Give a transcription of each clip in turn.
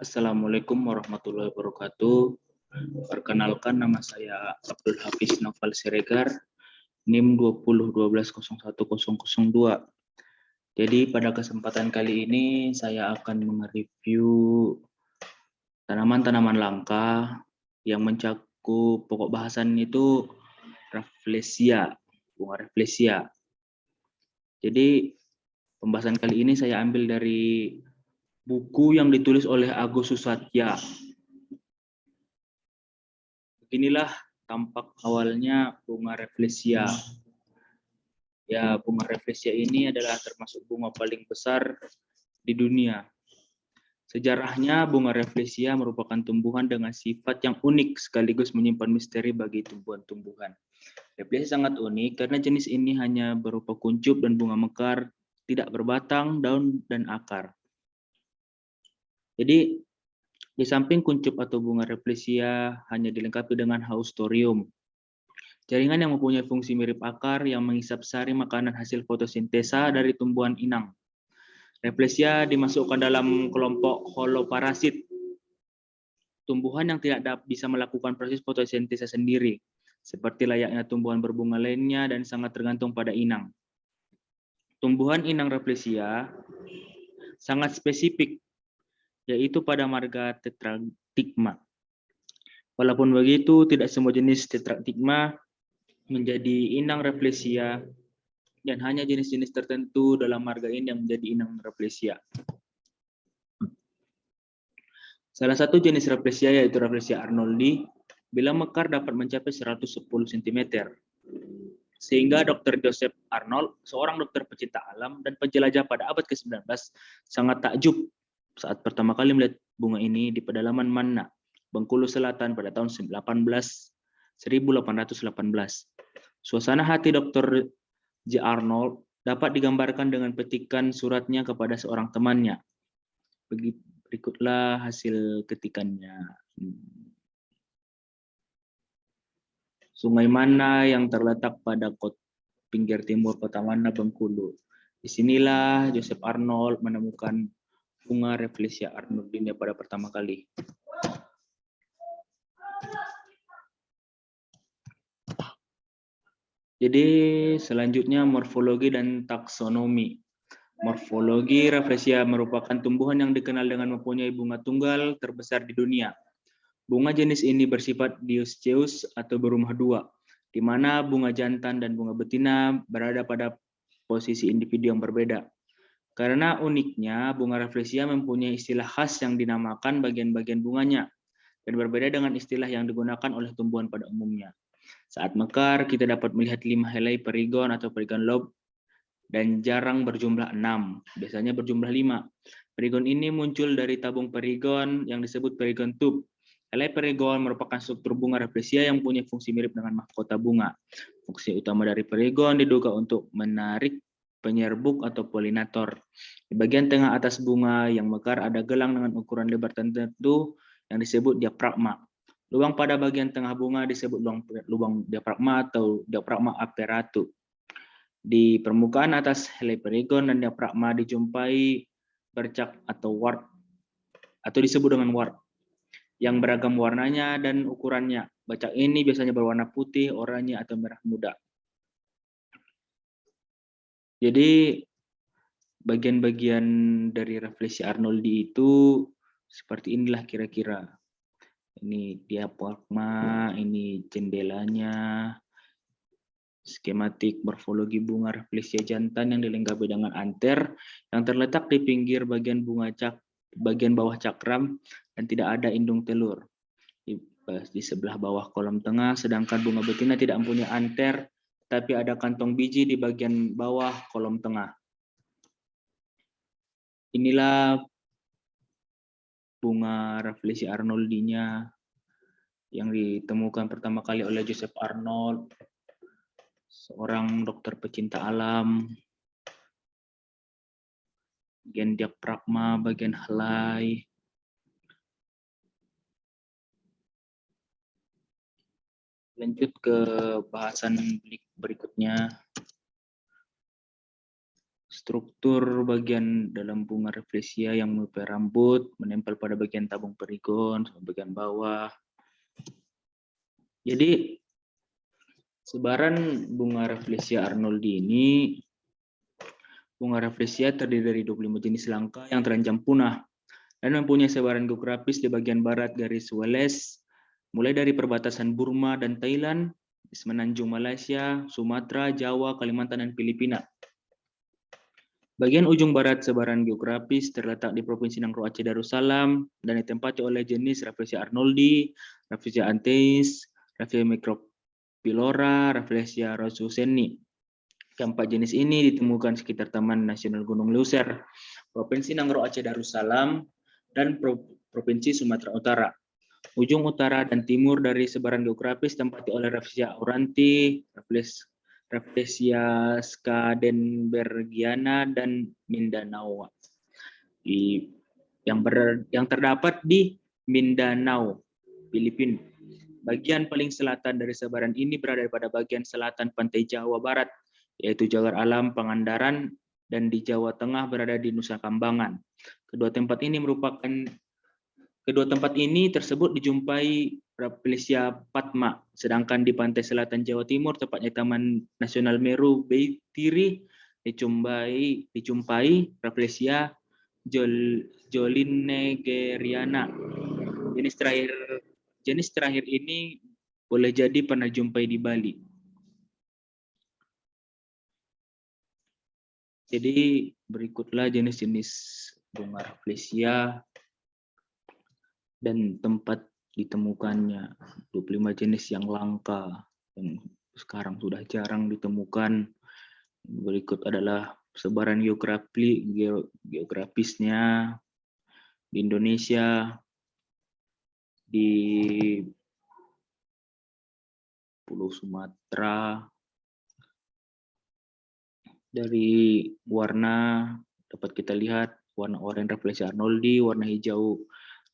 Assalamualaikum warahmatullahi wabarakatuh. Perkenalkan, nama saya Abdul Hafiz Noval Siregar, NIM 2012010002. Jadi pada kesempatan kali ini saya akan mereview tanaman-tanaman langka yang mencakup pokok bahasan itu Rafflesia, bunga Rafflesia. Jadi pembahasan kali ini saya ambil dari buku yang ditulis oleh Agus Susatya. Beginilah tampak awalnya bunga Rafflesia. Ya, bunga Rafflesia ini adalah termasuk bunga paling besar di dunia. Sejarahnya, bunga Rafflesia merupakan tumbuhan dengan sifat yang unik sekaligus menyimpan misteri bagi tumbuhan-tumbuhan. Rafflesia sangat unik karena jenis ini hanya berupa kuncup dan bunga mekar, tidak berbatang, daun, dan akar. Jadi, di samping kuncup atau bunga Rafflesia hanya dilengkapi dengan haustorium, jaringan yang mempunyai fungsi mirip akar yang menghisap sari makanan hasil fotosintesa dari tumbuhan inang. Rafflesia dimasukkan dalam kelompok holoparasit, tumbuhan yang tidak bisa melakukan proses fotosintesa sendiri, seperti layaknya tumbuhan berbunga lainnya dan sangat tergantung pada inang. Tumbuhan inang Rafflesia sangat spesifik, yaitu pada marga Tetragtigma. Walaupun begitu, tidak semua jenis Tetragtigma menjadi inang Rafflesia, dan hanya jenis-jenis tertentu dalam marga ini yang menjadi inang Rafflesia. Salah satu jenis Rafflesia yaitu Rafflesia arnoldi, bila mekar dapat mencapai 110 cm. Sehingga Dr. Joseph Arnold, seorang dokter pecinta alam dan penjelajah pada abad ke-19, sangat takjub saat pertama kali melihat bunga ini di pedalaman Manna, Bengkulu Selatan pada tahun 1818. Suasana hati Dr. J. Arnold dapat digambarkan dengan petikan suratnya kepada seorang temannya. Berikutlah hasil ketikannya. Sungai mana yang terletak pada pinggir timur kota Manna, Bengkulu. Disinilah Joseph Arnold menemukan bunga Rafflesia arnoldina pada pertama kali. Jadi selanjutnya morfologi dan taksonomi. Morfologi Rafflesia merupakan tumbuhan yang dikenal dengan mempunyai bunga tunggal terbesar di dunia. Bunga jenis ini bersifat dioecious atau berumah dua, di mana bunga jantan dan bunga betina berada pada posisi individu yang berbeda. Karena uniknya, bunga Rafflesia mempunyai istilah khas yang dinamakan bagian-bagian bunganya, dan berbeda dengan istilah yang digunakan oleh tumbuhan pada umumnya. Saat mekar, kita dapat melihat 5 helai perigon atau perigon lobe, dan jarang berjumlah 6, biasanya berjumlah 5. Perigon ini muncul dari tabung perigon yang disebut perigon tube. Helai perigon merupakan struktur bunga Rafflesia yang punya fungsi mirip dengan mahkota bunga. Fungsi utama dari perigon diduga untuk menarik penyerbuk atau polinator. Di bagian tengah atas bunga yang mekar ada gelang dengan ukuran lebar tertentu yang disebut diafragma. Lubang pada bagian tengah bunga disebut lubang diafragma atau diafragma aperatu. Di permukaan atas helai perigon dan diafragma dijumpai bercak atau wart, atau disebut dengan wart, yang beragam warnanya dan ukurannya. Bercak ini biasanya berwarna putih, oranye, atau merah muda. Jadi bagian-bagian dari Rafflesia arnoldi itu seperti inilah kira-kira. Ini diafragma, ini jendelanya, skematik morfologi bunga Rafflesia jantan yang dilengkapi dengan anter yang terletak di pinggir bagian bagian bawah cakram dan tidak ada indung telur. Di sebelah bawah kolom tengah, sedangkan bunga betina tidak mempunyai anter, tapi ada kantong biji di bagian bawah kolom tengah. Inilah bunga Rafflesia arnoldinya yang ditemukan pertama kali oleh Joseph Arnold, seorang dokter pecinta alam. Bagian diafragma, bagian helai. Lanjut ke bahasan berikutnya. struktur bagian dalam bunga Rafflesia yang menyerupai rambut, menempel pada bagian tabung perigon, bagian bawah. Jadi sebaran bunga Rafflesia arnoldi ini, bunga Rafflesia terdiri dari 25 jenis langka yang terancam punah dan mempunyai sebaran geografis di bagian barat garis Wallace, mulai dari perbatasan Burma dan Thailand, semenanjung Malaysia, Sumatera, Jawa, Kalimantan, dan Filipina. Bagian ujung barat sebaran geografis terletak di Provinsi Nangro Aceh Darussalam dan ditempati oleh jenis Rafflesia arnoldi, Rafflesia antheis, Rafflesia micropylora, Rafflesia rosuseni. Keempat jenis ini ditemukan sekitar Taman Nasional Gunung Leuser, Provinsi Nangro Aceh Darussalam, dan Provinsi Sumatera Utara. Ujung utara dan timur dari sebaran geografis ditempati oleh Rafflesia auranti, Rafflesia scadenbergiana, dan Mindanao. Yang terdapat di Mindanao, Filipina. Bagian paling selatan dari sebaran ini berada pada bagian selatan pantai Jawa Barat, yaitu Jagar Alam, Pangandaran, dan di Jawa Tengah berada di Nusa Kambangan. Kedua tempat ini tersebut dijumpai Rafflesia patma, sedangkan di pantai selatan Jawa Timur, tepatnya Taman Nasional Meru Beitiri, dijumpai Rafflesia jolinegeriana. Jenis terakhir ini boleh jadi pernah jumpai di Bali. Jadi berikutlah jenis-jenis bunga Rafflesia dan tempat ditemukannya. 25 jenis yang langka yang sekarang sudah jarang ditemukan. Berikut adalah sebaran geografisnya di Indonesia, di Pulau Sumatera. Dari warna dapat kita lihat warna oranye Rafflesia arnoldi, warna hijau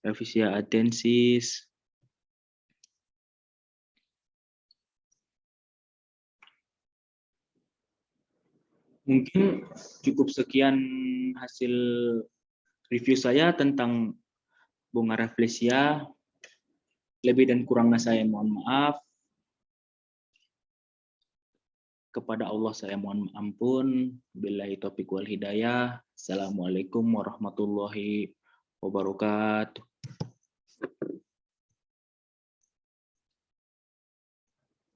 Rafflesia antheis. Mungkin cukup sekian hasil review saya tentang bunga Rafflesia. Lebih dan kurangnya saya mohon maaf. Kepada Allah saya mohon ampun. Billahi taufiq wal hidayah. Assalamualaikum warahmatullahi wabarakatuh.